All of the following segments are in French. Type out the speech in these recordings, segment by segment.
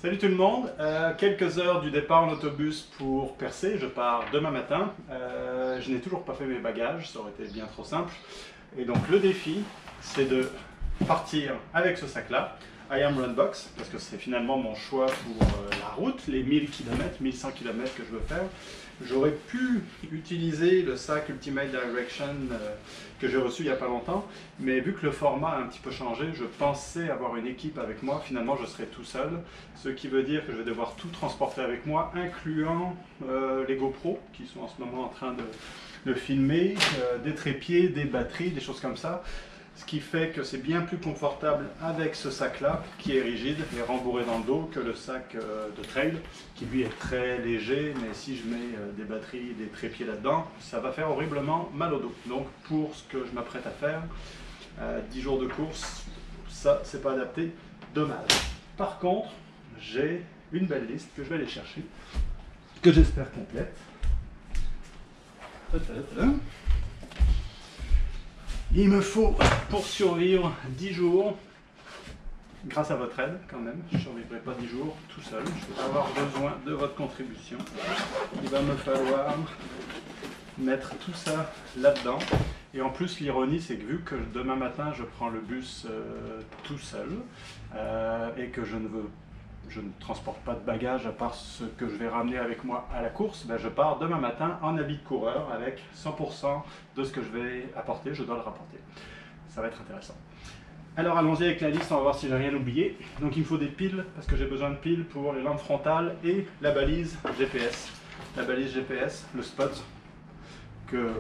Salut tout le monde, quelques heures du départ en autobus pour Percé, je pars demain matin. Je n'ai toujours pas fait mes bagages, ça aurait été bien trop simple. Et donc le défi, c'est de partir avec ce sac-là, I Am Runbox, parce que c'est finalement mon choix pour la route, les 1000 km, 1100 km que je veux faire. J'aurais pu utiliser le sac Ultimate Direction que j'ai reçu il n'y a pas longtemps, mais vu que le format a un petit peu changé, je pensais avoir une équipe avec moi. Finalement, je serai tout seul, ce qui veut dire que je vais devoir tout transporter avec moi, incluant les GoPro qui sont en ce moment en train de filmer, des trépieds, des batteries, des choses comme ça. Ce qui fait que c'est bien plus confortable avec ce sac-là, qui est rigide et rembourré dans le dos, que le sac de trail, qui lui est très léger, mais si je mets des batteries, des trépieds là-dedans, ça va faire horriblement mal au dos. Donc pour ce que je m'apprête à faire, 10 jours de course, ça c'est pas adapté, dommage. Par contre, j'ai une belle liste que je vais aller chercher, que j'espère complète. Il me faut, pour survivre, 10 jours, grâce à votre aide quand même, je ne survivrai pas 10 jours tout seul, je vais avoir besoin de votre contribution. Il va me falloir mettre tout ça là-dedans. Et en plus, l'ironie, c'est que vu que demain matin, je prends le bus tout seul, et que je ne transporte pas de bagages à part ce que je vais ramener avec moi à la course, ben je pars demain matin en habit de coureur avec 100% de ce que je vais apporter, je dois le rapporter. Ça va être intéressant. Alors allons-y avec la liste, on va voir si j'ai rien oublié. Donc il me faut des piles, parce que j'ai besoin de piles pour les lampes frontales et la balise GPS. La balise GPS, le spot, que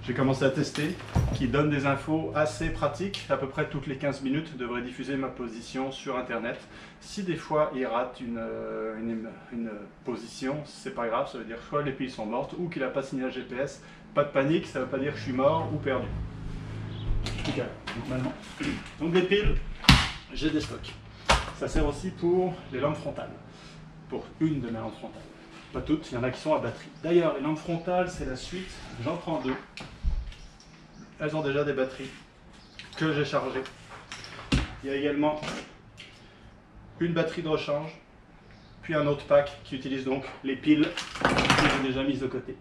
j'ai commencé à tester, qui donne des infos assez pratiques. À peu près toutes les 15 minutes, devrait diffuser ma position sur Internet. Si des fois il rate une position, c'est pas grave, ça veut dire soit les piles sont mortes ou qu'il n'a pas signal GPS. Pas de panique, ça veut pas dire que je suis mort ou perdu. En tout cas, normalement. Donc des piles, j'ai des stocks. Ça sert aussi pour les lampes frontales. Pour une de mes lampes frontales. Pas toutes, il y en a qui sont à batterie. D'ailleurs, les lampes frontales, c'est la suite. J'en prends deux. Elles ont déjà des batteries que j'ai chargées. Il y a également une batterie de rechange, puis un autre pack qui utilise donc les piles que j'ai déjà mises de côté.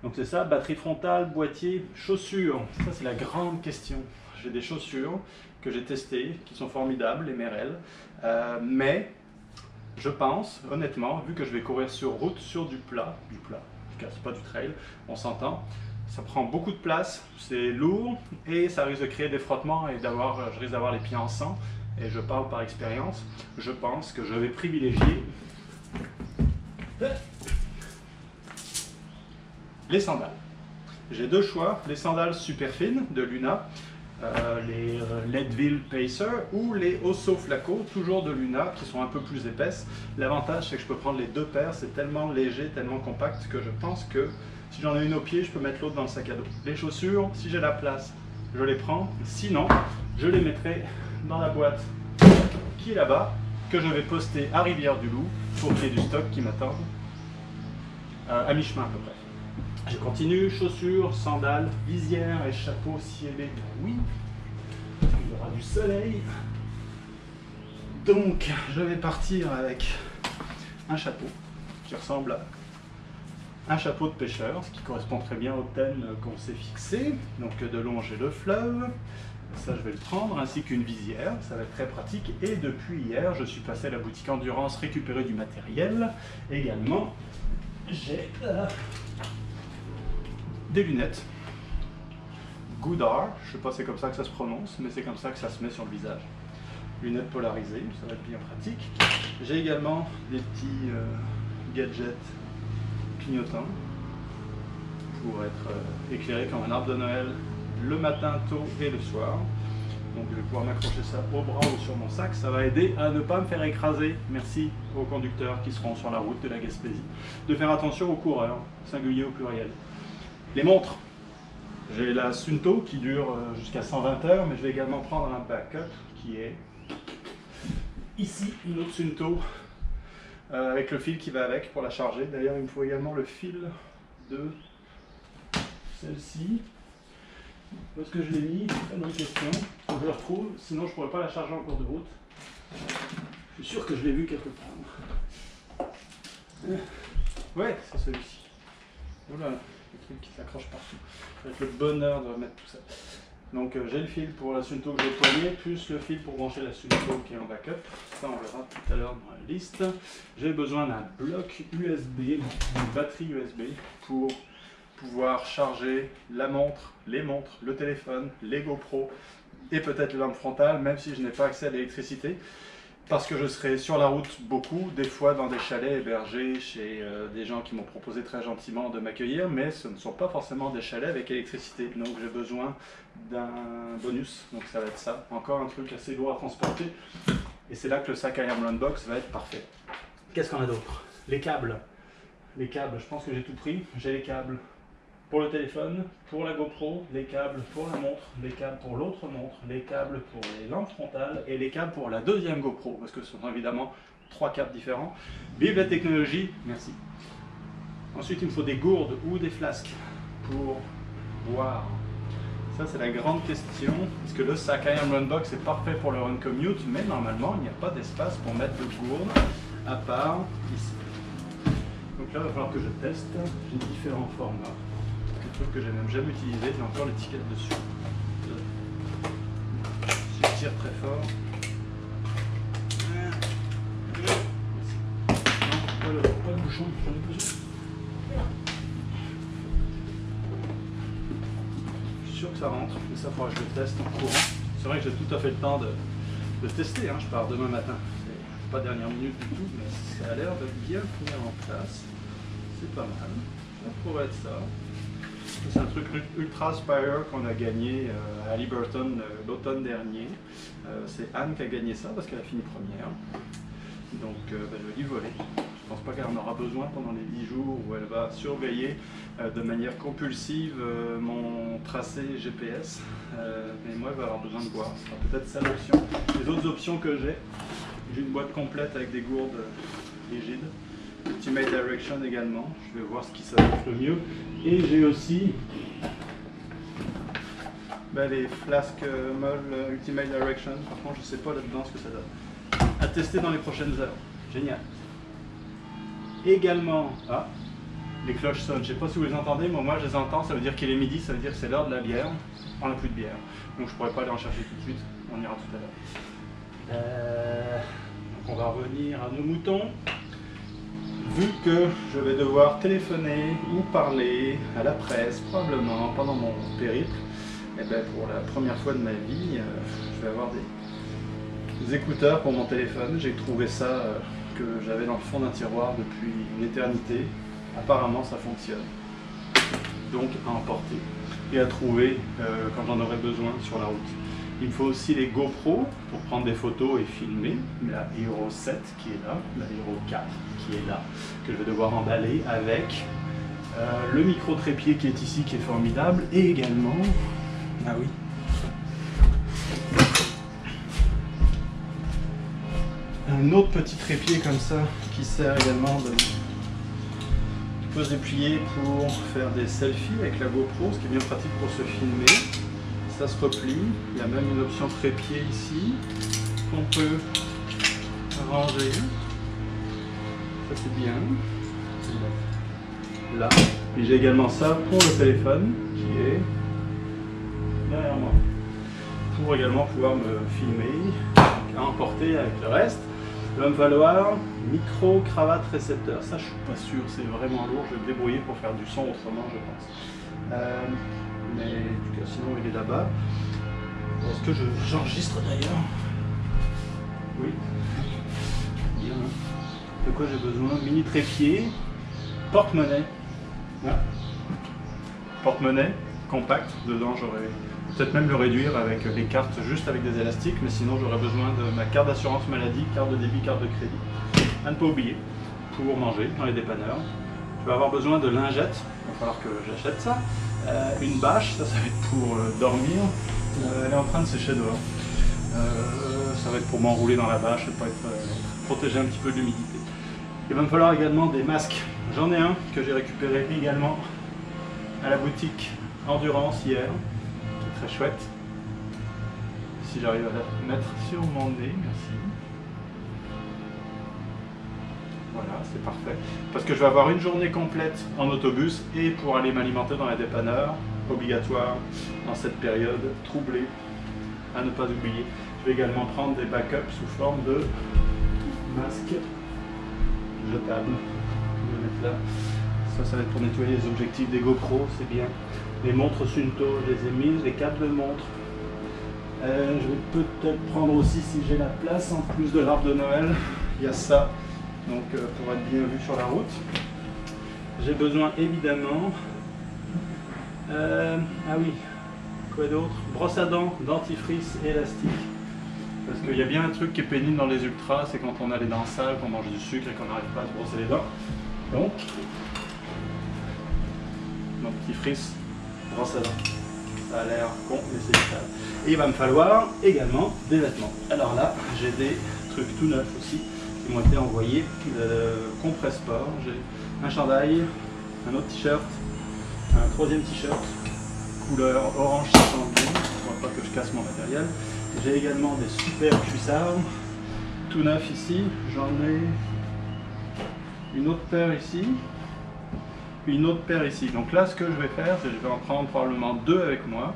Donc c'est ça, batterie frontale, boîtier, chaussures. Ça c'est la grande question. J'ai des chaussures que j'ai testées, qui sont formidables, les Merrell, mais je pense, honnêtement, vu que je vais courir sur route, sur du plat, en tout cas c'est pas du trail, on s'entend, ça prend beaucoup de place, c'est lourd et ça risque de créer des frottements et je risque d'avoir les pieds en sang, et je parle par expérience. Je pense que je vais privilégier les sandales. J'ai deux choix, les sandales super fines de Luna, les Leadville Pacer ou les Osso Flacco, toujours de Luna, qui sont un peu plus épaisses. L'avantage, c'est que je peux prendre les deux paires, c'est tellement léger, tellement compact que je pense que si j'en ai une au pied, je peux mettre l'autre dans le sac à dos. Les chaussures, si j'ai la place, je les prends. Sinon, je les mettrai dans la boîte qui est là-bas, que je vais poster à Rivière-du-Loup pour qu'il y ait du stock qui m'attende à mi-chemin à peu près. Je continue, chaussures, sandales, visière et chapeau cielé, oui, il y aura du soleil. Donc, je vais partir avec un chapeau qui ressemble à un chapeau de pêcheur, ce qui correspond très bien au thème qu'on s'est fixé, donc de longer le fleuve. Ça, je vais le prendre, ainsi qu'une visière, ça va être très pratique. Et depuis hier, je suis passé à la boutique Endurance récupérer du matériel. Également, j'ai des lunettes Goodar, je ne sais pas si c'est comme ça que ça se prononce, mais c'est comme ça que ça se met sur le visage. Lunettes polarisées, ça va être bien pratique. J'ai également des petits gadgets clignotants pour être éclairé comme un arbre de Noël le matin tôt et le soir. Donc je vais pouvoir m'accrocher ça au bras ou sur mon sac, ça va aider à ne pas me faire écraser. Merci aux conducteurs qui seront sur la route de la Gaspésie. De faire attention aux coureurs, singulier au pluriel. Les montres, j'ai la Sunto qui dure jusqu'à 120 heures, mais je vais également prendre un backup qui est ici, une autre Sunto avec le fil qui va avec pour la charger. D'ailleurs, il me faut également le fil de celle-ci. Où est-ce que je l'ai mis? C'est une bonne question. Faut que je le retrouve, sinon je ne pourrais pas la charger en cours de route. Je suis sûr que je l'ai vu quelque part. Ouais, c'est celui-ci. Oula, le truc qui s'accroche partout. Ça va être le bonheur de remettre tout ça. Donc j'ai le fil pour la Suunto que j'ai poigné, plus le fil pour brancher la Suunto qui est en backup. Ça on verra tout à l'heure dans la liste. J'ai besoin d'un bloc USB, une batterie USB pour pouvoir charger la montre, les montres, le téléphone, les GoPro et peut-être les lampes frontales, même si je n'ai pas accès à l'électricité. Parce que je serai sur la route beaucoup, des fois dans des chalets hébergés chez des gens qui m'ont proposé très gentiment de m'accueillir, mais ce ne sont pas forcément des chalets avec électricité. Donc j'ai besoin d'un bonus, donc ça va être ça. Encore un truc assez lourd à transporter. Et c'est là que le sac à Iron Box va être parfait. Qu'est-ce qu'on a d'autre? Les câbles. Les câbles, je pense que j'ai tout pris. J'ai les câbles pour le téléphone, pour la GoPro, les câbles pour la montre, les câbles pour l'autre montre, les câbles pour les lampes frontales et les câbles pour la deuxième GoPro, parce que ce sont évidemment 3 câbles différents. Vive la technologie, merci. Ensuite, il me faut des gourdes ou des flasques pour boire. Ça, c'est la grande question, parce que le sac Iron Box est parfait pour le run commute, mais normalement, il n'y a pas d'espace pour mettre de gourde à part ici. Donc là, il va falloir que je teste. J'ai différents formats. Truc que j'ai même jamais utilisé, il y a encore l'étiquette dessus. Si je tire très fort. Non, pas le bouchon, j'en ai besoin. Je suis sûr que ça rentre, mais ça faudra que je le teste en courant. C'est vrai que j'ai tout à fait le temps de tester, hein. Je pars demain matin. C'est pas dernière minute du tout, mais ça a l'air de bien tenir en place. C'est pas mal. Ça pourrait être ça. C'est un truc Ultra Spire qu'on a gagné à Liberton l'automne dernier. C'est Anne qui a gagné ça parce qu'elle a fini première. Donc je vais lui voler. Je pense pas qu'elle en aura besoin pendant les 10 jours où elle va surveiller de manière compulsive mon tracé GPS. Mais moi elle va avoir besoin de voir. Ce sera peut-être ça l'option. Les autres options que j'ai une boîte complète avec des gourdes rigides. Ultimate Direction également, je vais voir ce qui s'adapte le mieux. Et j'ai aussi les flasques molles Ultimate Direction. Par contre, je ne sais pas là-dedans ce que ça donne. À tester dans les prochaines heures. Génial. Également, les cloches sonnent. Je ne sais pas si vous les entendez, mais moi je les entends. Ça veut dire qu'il est midi, ça veut dire que c'est l'heure de la bière. On n'a plus de bière. Donc je ne pourrais pas aller en chercher tout de suite. On ira tout à l'heure. Donc on va revenir à nos moutons. Vu que je vais devoir téléphoner ou parler à la presse, probablement pendant mon périple, et pour la première fois de ma vie, je vais avoir des écouteurs pour mon téléphone. J'ai trouvé ça que j'avais dans le fond d'un tiroir depuis une éternité. Apparemment ça fonctionne. Donc à emporter et à trouver quand j'en aurai besoin sur la route. Il me faut aussi les GoPro pour prendre des photos et filmer. La Hero 7 qui est là, la Hero 4 qui est là, que je vais devoir emballer avec le micro trépied qui est ici, qui est formidable, et également, un autre petit trépied comme ça qui sert également de... Tu peux se déplier pour faire des selfies avec la GoPro, ce qui est bien pratique pour se filmer. Ça se replie, il y a même une option trépied ici qu'on peut ranger. Ça c'est bien. Là. Et j'ai également ça pour le téléphone qui est derrière moi. Pour également pouvoir me filmer, à emporter avec le reste. Il va me falloir micro, cravate, récepteur. Ça je suis pas sûr, c'est vraiment lourd. Je vais me débrouiller pour faire du son autrement je pense. Mais en tout cas, sinon il est là-bas. Est-ce que j'enregistre d'ailleurs? Oui. Bien. De quoi j'ai besoin? Mini trépied, porte-monnaie. Porte-monnaie, compact. Dedans, j'aurais peut-être même le réduire avec les cartes, juste avec des élastiques, mais sinon j'aurais besoin de ma carte d'assurance maladie, carte de débit, carte de crédit. À ne pas oublier, pour manger dans les dépanneurs. Je vais avoir besoin de lingettes, il va falloir que j'achète ça. Une bâche, ça va être pour dormir. Elle est en train de sécher dehors. Ça va être pour m'enrouler dans la bâche et pas être protégé un petit peu de l'humidité. Il va me falloir également des masques. J'en ai un que j'ai récupéré également à la boutique Endurance hier, qui est très chouette. Si j'arrive à la mettre sur mon nez, merci. c'est parfait. Parce que je vais avoir une journée complète en autobus et pour aller m'alimenter dans les dépanneurs, obligatoire dans cette période troublée, à ne pas oublier. Je vais également prendre des backups sous forme de masque jetable. Je vais mettre là. Ça va être pour nettoyer les objectifs des GoPro, c'est bien. Les montres Sunto, je les ai mises, les câbles de montre. Je vais peut-être prendre aussi, si j'ai la place, en plus de l'arbre de Noël, il y a ça, donc pour être bien vu sur la route. J'ai besoin évidemment, ah oui, quoi d'autre? Brosse à dents, dentifrice et élastique. Parce qu'il y a bien un truc qui est pénible dans les ultras, c'est quand on a les dents sales, qu'on mange du sucre et qu'on n'arrive pas à se brosser les dents. Donc, dentifrice, brosse à dents. Ça a l'air con, mais c'est vital. Et il va me falloir également des vêtements. Alors là, j'ai des trucs tout neufs aussi qui m'ont été envoyés. Compresse sport, j'ai un chandail, un autre t-shirt, un troisième t-shirt, couleur orange 610, pour pas que je casse mon matériel. J'ai également des super cuissards, tout neuf ici. J'en ai une autre paire ici, puis une autre paire ici. Donc là, ce que je vais faire, c'est que je vais en prendre probablement 2 avec moi,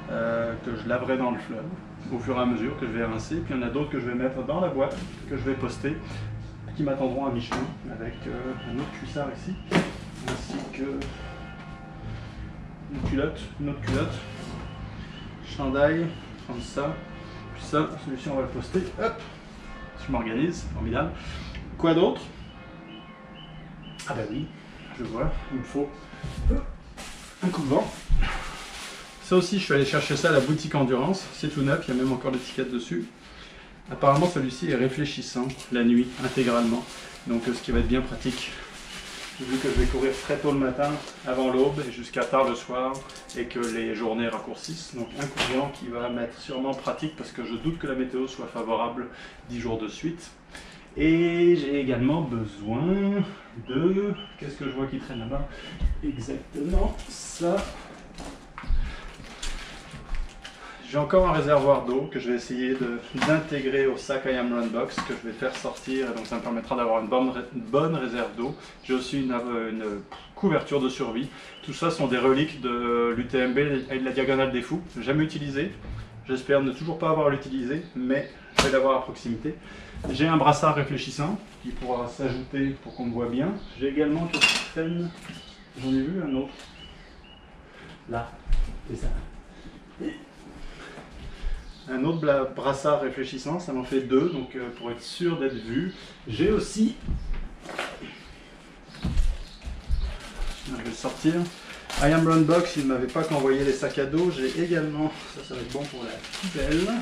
que je laverai dans le fleuve au fur et à mesure, que je vais rincer. Puis il y en a d'autres que je vais mettre dans la boîte, que je vais poster, qui m'attendront à Michelin, avec un autre cuissard ici, ainsi que une autre culotte, chandail, prendre ça, puis ça, celui-ci on va le poster, hop, je m'organise, formidable. Quoi d'autre? Ah bah oui, je vois, il me faut un coup de vent. Ça aussi, je suis allé chercher ça à la boutique Endurance, c'est tout neuf, il y a même encore l'étiquette dessus. Apparemment, celui-ci est réfléchissant la nuit, intégralement, donc ce qui va être bien pratique. Vu que je vais courir très tôt le matin, avant l'aube, et jusqu'à tard le soir, et que les journées raccourcissent. Donc un coup de vent qui va m'être sûrement pratique, parce que je doute que la météo soit favorable 10 jours de suite. Et j'ai également besoin de... Qu'est-ce que je vois qui traîne là-bas? Exactement ça. J'ai encore un réservoir d'eau que je vais essayer d'intégrer au sac I Am Run Box que je vais faire sortir, et donc ça me permettra d'avoir une bonne réserve d'eau. J'ai aussi une couverture de survie. Tout ça sont des reliques de l'UTMB et de la Diagonale des Fous. Jamais utilisé. J'espère ne toujours pas avoir l'utilisé, mais je vais l'avoir à proximité. J'ai un brassard réfléchissant qui pourra s'ajouter pour qu'on me voit bien. J'ai également une traîne, j'en ai vu un autre. Là, c'est ça. Et un autre brassard réfléchissant, ça m'en fait 2, donc pour être sûr d'être vu. J'ai aussi, je vais le sortir, I Am Run Box, il ne m'avait pas qu'envoyé les sacs à dos. J'ai également, ça va être bon pour la poubelle,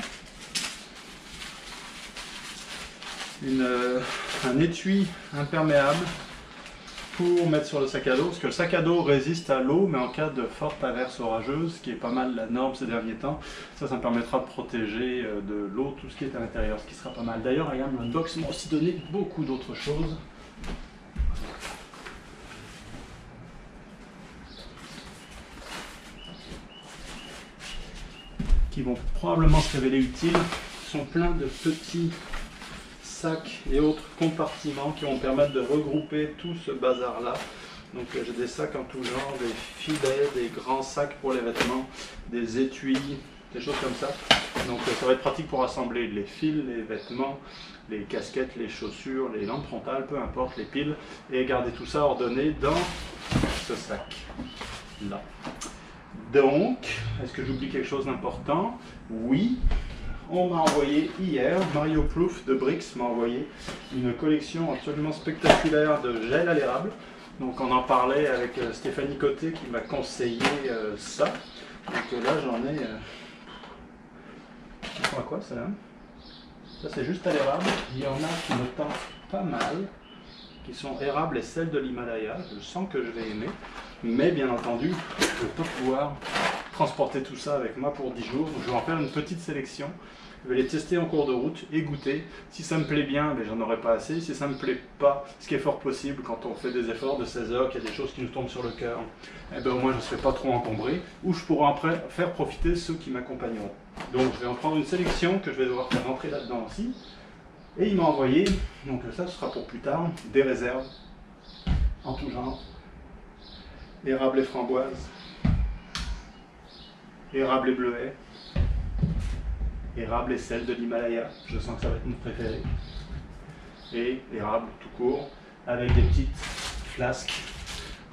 un étui imperméable pour mettre sur le sac à dos, parce que le sac à dos résiste à l'eau, mais en cas de forte averse orageuse, ce qui est pas mal la norme ces derniers temps, ça me permettra de protéger de l'eau tout ce qui est à l'intérieur, ce qui sera pas mal. D'ailleurs, I Am Run Box m'a aussi donné beaucoup d'autres choses. Qui vont probablement se révéler utiles. Ils sont pleins de petits sacs et autres compartiments qui vont me permettre de regrouper tout ce bazar là. Donc j'ai des sacs en tout genre, des filets, des grands sacs pour les vêtements, des étuis, des choses comme ça. Donc ça va être pratique pour assembler les fils, les vêtements, les casquettes, les chaussures, les lampes frontales, peu importe, les piles, et garder tout ça ordonné dans ce sac là. Donc, est-ce que j'oublie quelque chose d'important? Oui. On m'a envoyé hier, Mario Proof de Brix m'a envoyé une collection absolument spectaculaire de gel à l'érable. Donc on en parlait avec Stéphanie Côté qui m'a conseillé ça. Donc là j'en ai... Ils font à quoi ça là? Ça c'est juste à l'érable. Il y en a qui me tentent pas mal, qui sont érables et celles de l'Himalaya. Je sens que je vais aimer. Mais bien entendu, je ne vais pas pouvoir transporter tout ça avec moi pour 10 jours. Donc je vais en faire une petite sélection. Je vais les tester en cours de route et goûter. Si ça me plaît bien, ben, j'en aurai pas assez. Si ça me plaît pas, ce qui est fort possible quand on fait des efforts de 16 heures, qu'il y a des choses qui nous tombent sur le cœur, eh ben, au moins je ne serai pas trop encombré. Ou je pourrai après faire profiter ceux qui m'accompagneront. Donc je vais en prendre une sélection que je vais devoir faire rentrer là-dedans aussi. Et il m'a envoyé, donc ça ce sera pour plus tard, des réserves en tout genre. Érable et framboise, érable et bleuet, érable et sel de l'Himalaya, je sens que ça va être mon préféré. Et érable tout court, avec des petites flasques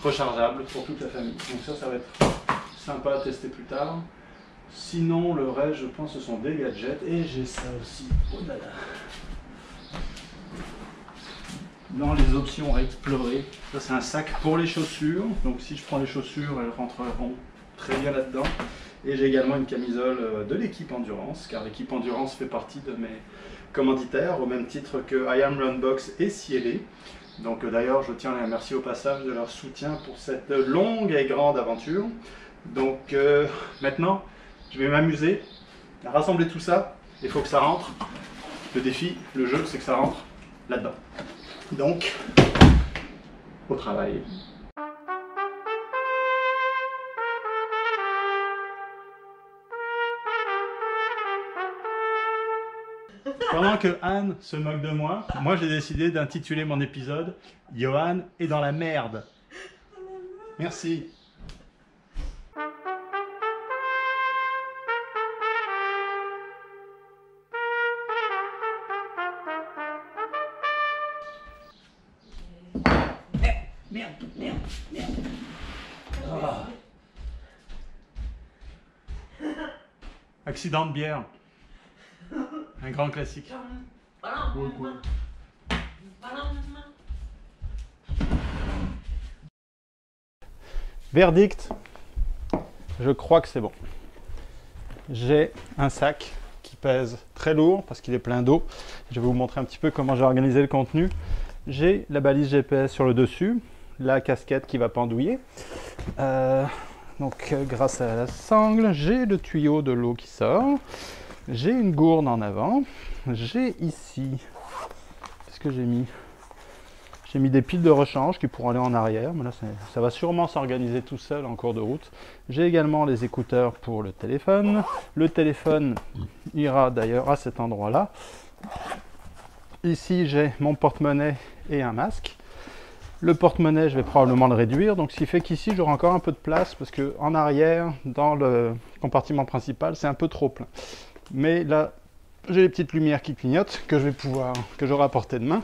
rechargeables pour toute la famille. Donc ça va être sympa à tester plus tard. Sinon, le reste, je pense, ce sont des gadgets. Et j'ai ça aussi. Oh là là. Dans les options à explorer, ça c'est un sac pour les chaussures. Donc si je prends les chaussures, elles rentreront très bien là-dedans. Et j'ai également une camisole de l'équipe Endurance, car l'équipe Endurance fait partie de mes commanditaires, au même titre que I Am Runbox et Cielé. Donc d'ailleurs, je tiens à les remercier au passage de leur soutien pour cette longue et grande aventure. Donc maintenant, je vais m'amuser à rassembler tout ça. Il faut que ça rentre. Le défi, le jeu, c'est que ça rentre là-dedans. Donc, au travail. Pendant que Anne se moque de moi, j'ai décidé d'intituler mon épisode « Johan est dans la merde ». Merci. Merde. Ah. Accident de bière. Un grand classique. Verdict, je crois que c'est bon. J'ai un sac qui pèse très lourd parce qu'il est plein d'eau. Je vais vous montrer un petit peu comment j'ai organisé le contenu. J'ai la balise GPS sur le dessus, la casquette qui va pendouiller. Donc grâce à la sangle, j'ai le tuyau de l'eau qui sort. J'ai une gourde en avant. J'ai ici, qu'est-ce que j'ai mis? J'ai mis des piles de rechange qui pourront aller en arrière, mais là ça va sûrement s'organiser tout seul en cours de route. J'ai également les écouteurs pour le téléphone. Le téléphone ira d'ailleurs à cet endroit-là. Ici j'ai mon porte-monnaie et un masque. Le porte-monnaie, je vais probablement le réduire, donc ce qui fait qu'ici j'aurai encore un peu de place parce que en arrière, dans le compartiment principal, c'est un peu trop plein. Mais là, j'ai les petites lumières qui clignotent que j'aurai à portée de main.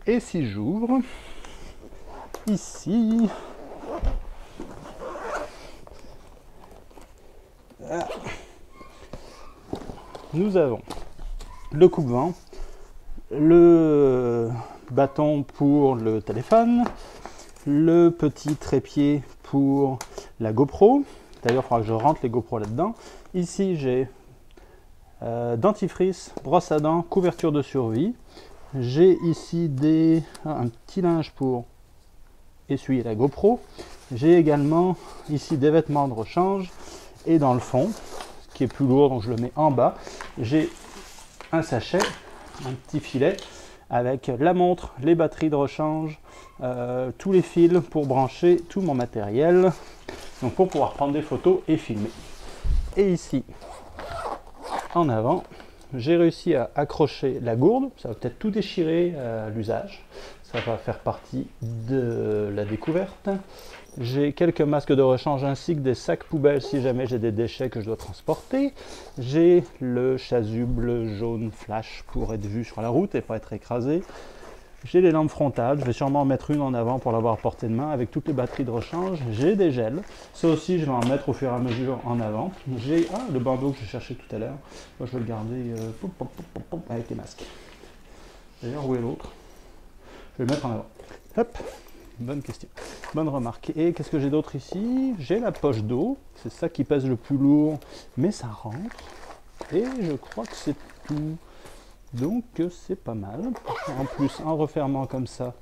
Et si j'ouvre, ici, nous avons le coupe-vent, le bâton pour le téléphone, le petit trépied pour la GoPro. D'ailleurs, il faudra que je rentre les GoPro là-dedans. Ici, j'ai dentifrice, brosse à dents, couverture de survie. J'ai ici un petit linge pour essuyer la GoPro. J'ai également ici des vêtements de rechange. Et dans le fond, ce qui est plus lourd, donc je le mets en bas, j'ai un sachet, un petit filet avec la montre, les batteries de rechange, tous les fils pour brancher tout mon matériel, donc pour pouvoir prendre des photos et filmer. Et ici, en avant, j'ai réussi à accrocher la gourde. Ça va peut-être tout déchirer à l'usage. Ça va faire partie de la découverte. J'ai quelques masques de rechange ainsi que des sacs poubelles si jamais j'ai des déchets que je dois transporter. J'ai le chasuble jaune flash pour être vu sur la route et pas être écrasé. J'ai les lampes frontales, je vais sûrement en mettre une en avant pour l'avoir à portée de main avec toutes les batteries de rechange. J'ai des gels, ça aussi je vais en mettre au fur et à mesure en avant. J'ai le bandeau que je cherchais tout à l'heure, moi je vais le garder avec les masques. D'ailleurs où est l'autre? Je vais le mettre en avant. Hop, bonne question, bonne remarque. Et qu'est-ce que j'ai d'autre ici? J'ai la poche d'eau, c'est ça qui pèse le plus lourd, mais ça rentre. Et je crois que c'est tout. Donc c'est pas mal. En plus, en refermant comme ça,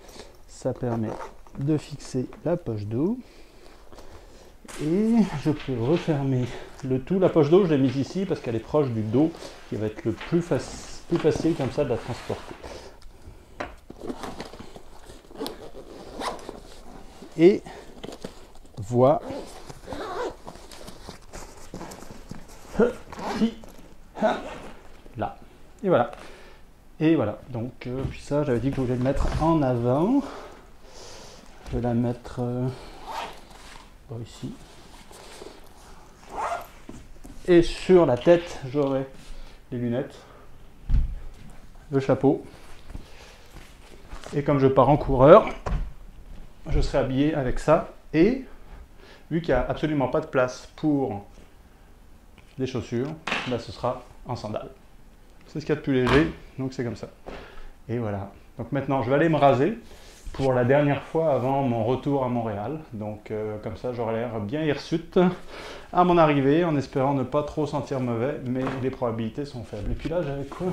ça permet de fixer la poche d'eau. Et je peux refermer le tout. La poche d'eau, je l'ai mise ici parce qu'elle est proche du dos, qui va être le plus facile comme ça de la transporter. Et voilà. Là. Et voilà. Et voilà, donc puis ça j'avais dit que je voulais le mettre en avant. Je vais la mettre ici. Et sur la tête, j'aurai les lunettes, le chapeau. Et comme je pars en coureur, je serai habillé avec ça. Et vu qu'il n'y a absolument pas de place pour des chaussures, ben ce sera en sandales. C'est ce qu'il y a de plus léger, donc c'est comme ça. Et voilà. Donc maintenant, je vais aller me raser pour la dernière fois avant mon retour à Montréal. Donc comme ça, j'aurai l'air bien hirsute à mon arrivée, en espérant ne pas trop sentir mauvais, mais les probabilités sont faibles. Et puis là, j'avais quoi?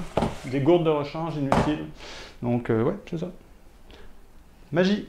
Des gourdes de rechange inutiles. Donc ouais, c'est ça. Magie!